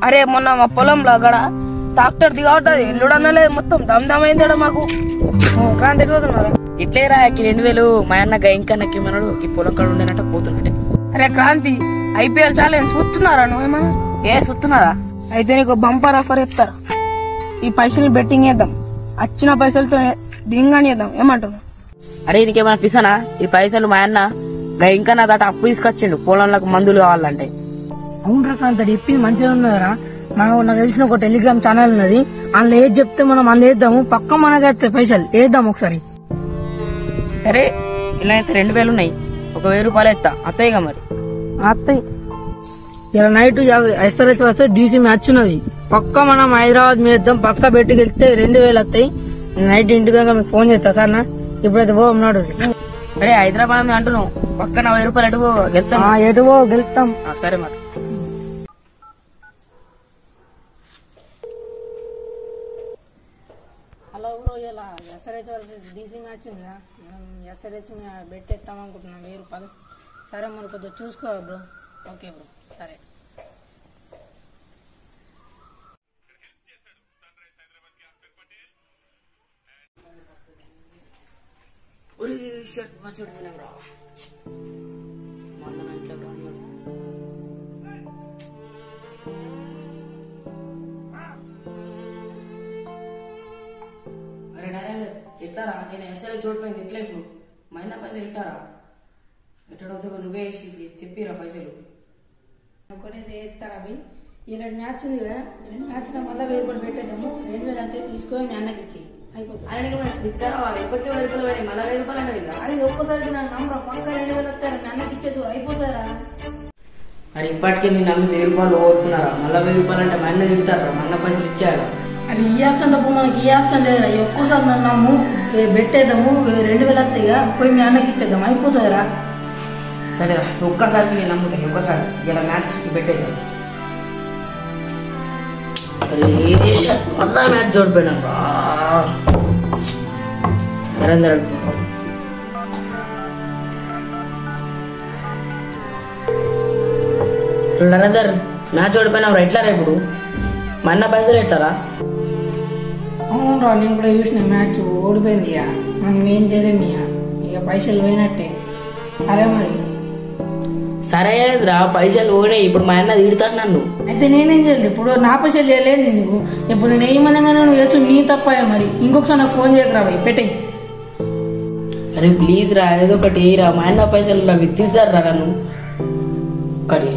అరే మొన్న మా పొలంలో అక్కడ ట్రాక్టర్ దిగవుతుంది ఎల్లుడన్నలే మొత్తం దమ్దమైంది మాకు. క్రాంతి ఎట్లుతున్నారా? ఇట్లేరా 2000 మా అన్న ఇంకా నక్కిమన్నాడు ఈ పొలం కాడ ఉండేనట్ట పోతుంటే. అరే క్రాంతి IPL ఛాలెంజ్ చూస్తున్నారా నువ్వేమన్నా? చూస్తున్నారా? అయితే నీకు బంపర్ ఆఫర్ చెప్తారా? ఈ పైసలు బెట్టింగ్ వేద్దాం, వచ్చిన పైసలతో దింగాని వేద్దాం, ఏమంటారు? అరే నీకేమైనా పిసనా? ఈ పైసలు మా అన్న ఇంకా నా దాట అప్పు తీసుకొచ్చిండు పొలంలోకి మందులు కావాలంటే. అవును క్రాంతి చెప్పింది మంచిగా ఉన్నదరా. నాకు తెలిసిన ఒక టెలిగ్రామ్ ఛానల్ ఉన్నది, అందులో ఏది చెప్తే మనం అందులో వేద్దాము, పక్క మనకైతే పైసలు వేద్దాం ఒకసారి. సరే ఇలా అయితే 2000 ఉన్నాయి, ఒక 1000 రూపాయలు ఎత్తా అత్తయ్యగా మరి. అత్తయ్య ఇలా నైట్ SRH వస్తే DC మ్యాచ్ ఉన్నది, పక్క మనం హైదరాబాద్ వేద్దాం, పక్క పెట్టి గెలిస్తే 2000 వస్తాయి. నైట్ ఇంటికి మీకు ఫోన్ చేస్తా సరేనా? ఇప్పుడైతే పో ఉన్నాడు. అరే హైదరాబాద్ అంటున్నావు, పక్కన 1000 రూపాయలు ఎటువో గెలుస్తాం. ఎటువో గెలుస్తాం. సరే మరి. హలో బ్రో, ఇలా SRH వర్సెస్ DC మ్యాచ్ ఉందా? మనం SRH బెట్టేస్తాం అనుకుంటున్నాం 1000 రూపాయలు. సరే మరి కొద్దిగా చూసుకో బ్రో. ఓకే బ్రో, సరే. అరే నరేందర్ ఎట్లారా? నేను SRH చూడిపోయింది ఎట్లా ఇప్పుడు మా అన్న పైసలు ఇట్టారా? ఎట్టడంతో నువ్వే చెప్పిరా పైసలు. ఒకటే చేస్తారా అవి? ఇలాంటి మ్యాచ్ ఉంది కదా, ఇలాంటి మ్యాచ్లో మళ్ళీ 1000 రూపాయలు పెట్టేద్దాము, 2000 అంతే తీసుకొని మీ అన్నకి ఇచ్చి అయిపోతుంది. ఆయన ఇప్పటికే 1000 రూపాయలు మళ్ళీ 1000 రూపాయలు అంటే అది ఒక్కసారికి నాకు నమ్మరా, పక్క 2000 వస్తారా మీ అన్నకి ఇచ్చేది అయిపోతారా? అరే ఇప్పటికే నేను నమ్మి 1000 రూపాయలు ఓడుతున్నారా? మళ్ళీ 1000 రూపాయలు అంటే మా అన్న దిగుతారా? మా అన్న పైసలు ఇచ్చారు. అది ఈ ఆప్షన్ తప్ప మనకి ఈ ఆప్షన్ లేదురా. ఒక్కసారి నన్నాము పెట్టేద్దాము, 2000 వస్తాయిగా, పోయి మీ అన్నకి ఇచ్చేద్దాం అయిపోతుందిరా. సరేరా ఒక్కసారికి నేను నమ్ముతాను, ఒక్కసారి ఇలా మ్యాచ్ పెట్టేద్దాం. మళ్ళా మ్యాచ్ చూడిపోయినాం రా. నరేందర్ నరేందర్ మ్యాచ్ ఓడిపోయినాం రా, ఎట్లా రేపు మా అన్న పైసలు ఎట్టారా? అవునరా, నేను కూడా చూసిన మ్యాచ్ ఓడిపోయింది, ఇక మనం ఏం చేయలేము, ఇక పైసలు పోయినట్టే. సరే మరి. సరే రా పైసలు పోయినాయి, ఇప్పుడు మా అన్న తిడతాడు నన్ను. అయితే నేనేం చేయలేదు, ఇప్పుడు నా పైసలు చేయలేదు నీకు. ఇప్పుడు నేను ఏమనగానే నువ్వు వేసు నీ తప్పయా మరి. ఇంకొకసారి నాకు ఫోన్ చేయకరా భయ్, పెట్టేయి. అరే ప్లీజ్ రా, ఏదో ఒకటి రా, మా అన్న పైసలు రా తిడతారు రా నన్ను. ఒకటి